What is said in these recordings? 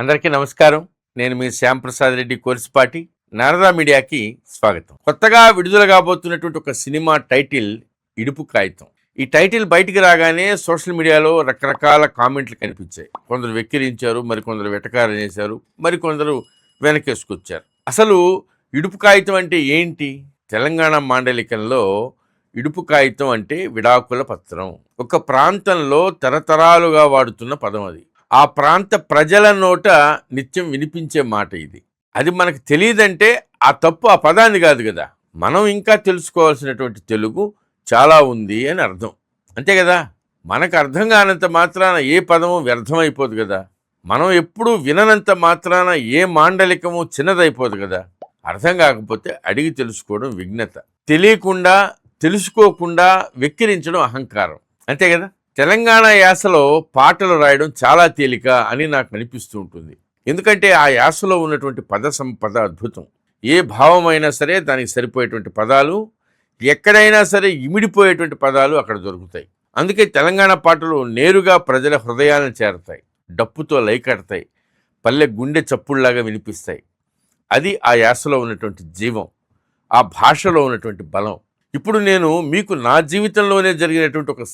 అందరికీ నమస్కారం. నేను మీ శ్యాంప్రసాద్ రెడ్డి కోర్సుపాటి. నారదా మీడియాకి స్వాగతం. కొత్తగా విడుదల కాబోతున్నటువంటి ఒక సినిమా టైటిల్ ఇడుపు కాగితం. ఈ టైటిల్ బయటికి రాగానే సోషల్ మీడియాలో రకరకాల కామెంట్లు కనిపించాయి. కొందరు వెక్కిరించారు, మరికొందరు వెటకారం చేశారు, మరికొందరు వెనకేసుకొచ్చారు. అసలు ఇడుపు కాగితం అంటే ఏంటి? తెలంగాణ మాండలికంలో ఇడుపు కాగితం అంటే విడాకుల పత్రం. ఒక ప్రాంతంలో తరతరాలుగా వాడుతున్న పదం అది. ఆ ప్రాంత ప్రజల నోట నిత్యం వినిపించే మాట ఇది. అది మనకు తెలియదంటే ఆ తప్పు ఆ పదాన్ని కాదు కదా, మనం ఇంకా తెలుసుకోవాల్సినటువంటి తెలుగు చాలా ఉంది అని అర్థం. అంతే కదా, మనకు అర్థం కానంత మాత్రాన ఏ పదము వ్యర్థమైపోదు కదా, మనం ఎప్పుడూ విననంత మాత్రాన ఏ మాండలికము చిన్నదైపోదు కదా. అర్థం కాకపోతే అడిగి తెలుసుకోవడం విఘ్నత, తెలియకుండా తెలుసుకోకుండా వెక్కిరించడం అహంకారం. అంతే కదా. తెలంగాణ యాసలో పాటలు రాయడం చాలా తేలిక అని నాకు అనిపిస్తూ ఉంటుంది. ఎందుకంటే ఆ యాసలో ఉన్నటువంటి పద సంపద అద్భుతం. ఏ భావమైనా సరే దానికి సరిపోయేటువంటి పదాలు, ఎక్కడైనా సరే ఇమిడిపోయేటువంటి పదాలు అక్కడ దొరుకుతాయి. అందుకే తెలంగాణ పాటలు నేరుగా ప్రజల హృదయాలను చేరతాయి, డప్పుతో లైకడతాయి, పల్లె గుండె చప్పుళ్లాగా వినిపిస్తాయి. అది ఆ యాసలో ఉన్నటువంటి జీవం, ఆ భాషలో ఉన్నటువంటి బలం. ఇప్పుడు నేను మీకు నా జీవితంలోనే జరిగినటువంటి ఒక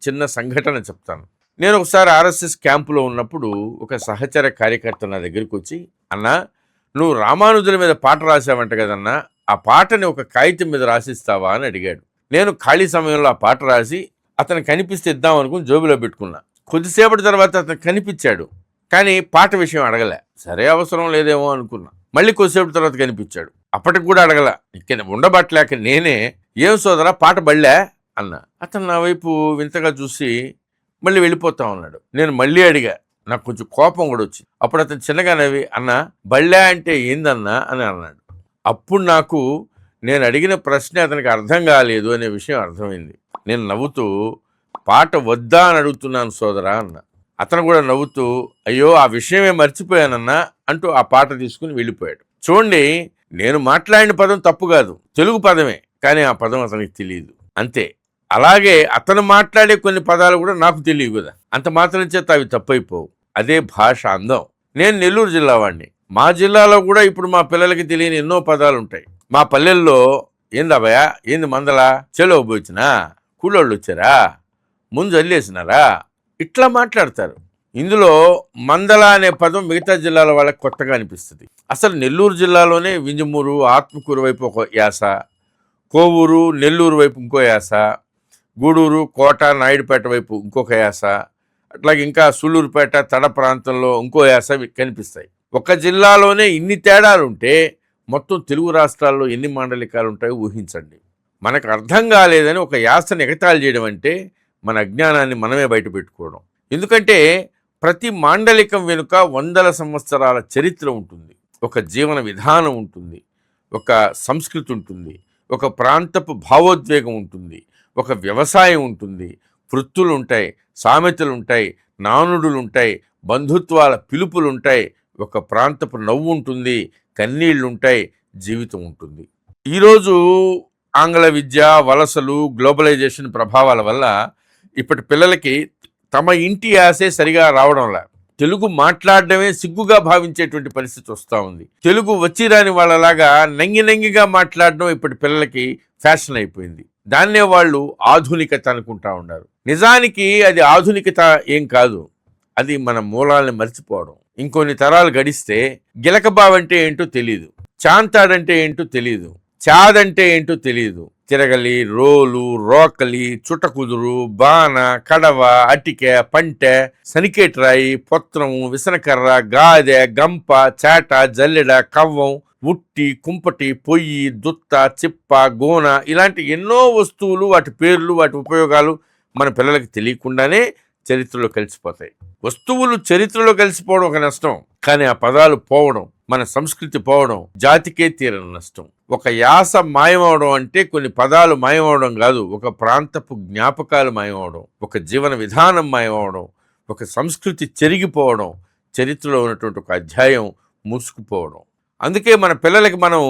చిన్న సంఘటన చెప్తాను. నేను ఒకసారి ఆర్ఎస్ఎస్ క్యాంపులో ఉన్నప్పుడు ఒక సహచర కార్యకర్త నా దగ్గరికి వచ్చి, అన్నా నువ్వు రామానుజుల మీద పాట రాసావంట కదన్నా, ఆ పాటని ఒక కాగితం మీద రాసిస్తావా అని అడిగాడు. నేను ఖాళీ సమయంలో ఆ పాట రాసి అతను కనిపిస్తే ఇద్దాం అనుకుని జోబులో పెట్టుకున్నా. కొద్దిసేపటి తర్వాత అతను కనిపించాడు, కానీ పాట విషయం అడగలే. సరే అవసరం లేదేమో అనుకున్నా. మళ్ళీ కొద్దిసేపటి తర్వాత కనిపించాడు, అప్పటికి కూడా అడగల. ఇక్కడ ఉండబట్టలేక నేనే, ఏం సోదరా పాట బళ్ళే అన్నా. అతను నా వైపు వింతగా చూసి మళ్ళీ వెళ్ళిపోతా ఉన్నాడు. నేను మళ్ళీ అడిగా, నాకు కొంచెం కోపం కూడా వచ్చింది. అప్పుడు అతను చిన్నగా నవ్వి, అన్నా బళ్ళే అంటే ఏందన్నా అని అన్నాడు. అప్పుడు నాకు నేను అడిగిన ప్రశ్న అతనికి అర్థం కాలేదు అనే విషయం అర్థమైంది. నేను నవ్వుతూ, పాట వద్దా అని అడుగుతున్నాను సోదరా అన్నా. అతను కూడా నవ్వుతూ, అయ్యో ఆ విషయమే మర్చిపోయానన్నా అంటూ ఆ పాట తీసుకుని వెళ్ళిపోయాడు. చూడండి, నేను మాట్లాడిన పదం తప్పు కాదు, తెలుగు పదమే, కానీ ఆ పదం అతనికి తెలియదు, అంతే. అలాగే అతను మాట్లాడే కొన్ని పదాలు కూడా నాకు తెలియదు కదా, అంత మాత్రం చేత అవి తప్పైపోవు. అదే భాష అందం. నేను నెల్లూరు జిల్లా వాడిని. మా జిల్లాలో కూడా ఇప్పుడు మా పిల్లలకి తెలియని ఎన్నో పదాలు ఉంటాయి. మా పల్లెల్లో ఏందభయ, ఏంది మందలా, చెలో పోయినా, కూలోళ్ళు వచ్చారా, ముందు అల్లేసినారా, ఇట్లా మాట్లాడతారు. ఇందులో మందల అనే పదం మిగతా జిల్లాల వాళ్ళకి కొత్తగా అనిపిస్తుంది. అసలు నెల్లూరు జిల్లాలోనే వింజమూరు, ఆత్మకూరు వైపు ఒక యాస, కోవూరు, నెల్లూరు వైపు ఇంకో యాస, గూడూరు, కోట, నాయుడుపేట వైపు ఇంకొక యాస, అట్లాగే ఇంకా సూళ్ళూరుపేట, తడ ప్రాంతంలో ఇంకో యాస కనిపిస్తాయి. ఒక జిల్లాలోనే ఇన్ని తేడాలుంటే మొత్తం తెలుగు రాష్ట్రాల్లో ఎన్ని మాండలికాలు ఉంటాయో ఊహించండి. మనకు అర్థం కాలేదని ఒక యాసని ఎగతాళి చేయడం అంటే మన అజ్ఞానాన్ని మనమే బయట పెట్టుకోవడం. ఎందుకంటే ప్రతి మాండలికం వెనుక వందల సంవత్సరాల చరిత్ర ఉంటుంది, ఒక జీవన విధానం ఉంటుంది, ఒక సంస్కృతి ఉంటుంది, ఒక ప్రాంతపు భావోద్వేగం ఉంటుంది, ఒక వ్యవసాయం ఉంటుంది, వృత్తులు ఉంటాయి, సామెతలు ఉంటాయి, నానుడులు ఉంటాయి, బంధుత్వాల పిలుపులు ఉంటాయి, ఒక ప్రాంతపు నవ్వు ఉంటుంది, కన్నీళ్లుంటాయి, జీవితం ఉంటుంది. ఈరోజు ఆంగ్ల విద్య, వలసలు, గ్లోబలైజేషన్ ప్రభావాల వల్ల ఇప్పటి పిల్లలకి తమ ఇంటి యాసే సరిగా రావడంలా, తెలుగు మాట్లాడడమే సిగ్గుగా భావించేటువంటి పరిస్థితి వస్తూ ఉంది. తెలుగు వచ్చి రాని వాళ్ళలాగా నంగిగా మాట్లాడడం ఇప్పటి పిల్లలకి ఫ్యాషన్ అయిపోయింది. దాన్నే వాళ్ళు ఆధునికత అనుకుంటా ఉన్నారు. నిజానికి అది ఆధునికత ఏం కాదు, అది మన మూలాలను మర్చిపోవడం. ఇంకొన్ని తరాలు గడిస్తే గిలకబావంటే ఏంటో తెలియదు, చాంతాడంటే ఏంటో తెలియదు, చాదంటే ఏంటో తెలియదు, తిరగలి, రోలు, రోకలి, చుట్టకుదురు, బాణ, కడవ, అటికె, పంటె, సనికేట్రాయి, పొత్రము, విసనకర్ర, గాదె, గంప, చాట, జల్లెడ, కవ్వం, ఉట్టి, కుంపటి, పొయ్యి, దుత్త, చిప్ప, గోన, ఇలాంటి ఎన్నో వస్తువులు, వాటి పేర్లు, వాటి ఉపయోగాలు మన పిల్లలకి తెలియకుండానే చరిత్రలో కలిసిపోతాయి. వస్తువులు చరిత్రలో కలిసిపోవడం ఒక నష్టం, కానీ ఆ పదాలు పోవడం, మన సంస్కృతి పోవడం జాతికే తీరని నష్టం. ఒక యాస మాయమవడం అంటే కొన్ని పదాలు మాయమవడం కాదు, ఒక ప్రాంతపు జ్ఞాపకాలు మాయమవడం, ఒక జీవన విధానం మాయమవడం, ఒక సంస్కృతి చెరిగిపోవడం, చరిత్రలో ఉన్నటువంటి ఒక అధ్యాయం మూసుకుపోవడం. అందుకే మన పిల్లలకి మనం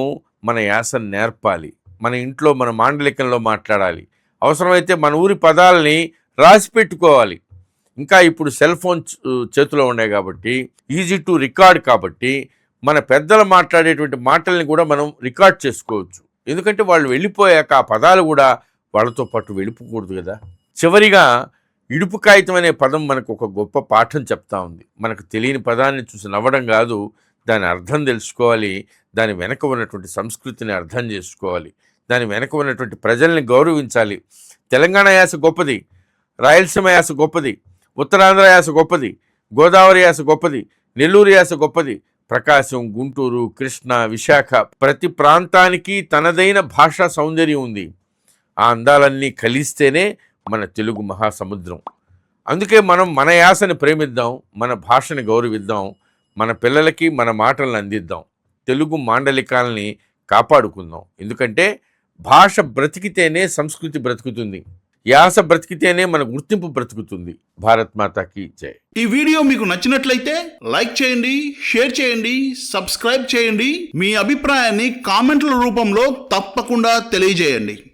మన యాసను నేర్పాలి, మన ఇంట్లో మన మాండలికంలో మాట్లాడాలి, అవసరమైతే మన ఊరి పదాలని రాసి పెట్టుకోవాలి. ఇంకా ఇప్పుడు సెల్ ఫోన్ చేతిలో ఉన్నాయి కాబట్టి ఈజీ టు రికార్డ్ కాబట్టి మన పెద్దలు మాట్లాడేటువంటి మాటల్ని కూడా మనం రికార్డ్ చేసుకోవచ్చు. ఎందుకంటే వాళ్ళు వెళ్ళిపోయాక ఆ పదాలు కూడా వాళ్ళతో పాటు వెళ్ళిపోకూడదు కదా. చివరిగా ఇడుపు కాగితం అనే పదం మనకు ఒక గొప్ప పాఠం చెప్తా ఉంది. మనకు తెలియని పదాన్ని చూసి నవ్వడం కాదు, దాని అర్థం తెలుసుకోవాలి, దాని వెనక ఉన్నటువంటి సంస్కృతిని అర్థం చేసుకోవాలి, దాని వెనక ఉన్నటువంటి ప్రజల్ని గౌరవించాలి. తెలంగాణ యాస గొప్పది, రాయలసీమ యాస గొప్పది, ఉత్తరాంధ్ర యాస గొప్పది, గోదావరి యాస గొప్పది, నెల్లూరు యాస గొప్పది, ప్రకాశం, గుంటూరు, కృష్ణా, విశాఖ ప్రతి ప్రాంతానికి తనదైన భాషా సౌందర్యం ఉంది. ఆ అందాలన్నీ కలిస్తేనే మన తెలుగు మహాసముద్రం. అందుకే మనం మన యాసని ప్రేమిద్దాం, మన భాషని గౌరవిద్దాం, మన పిల్లలకి మన మాటలను అందిద్దాం, తెలుగు మాండలికాలని కాపాడుకుందాం. ఎందుకంటే భాష బ్రతికితేనే సంస్కృతి బ్రతుకుతుంది, యాస బ్రతికితేనే మన గుర్తింపు బ్రతుకుతుంది. భారత్ మాతాకి జై. ఈ వీడియో మీకు నచ్చినట్లయితే లైక్ చేయండి, షేర్ చేయండి, సబ్స్క్రైబ్ చేయండి. మీ అభిప్రాయాన్ని కామెంట్ల రూపంలో తప్పకుండా తెలియజేయండి.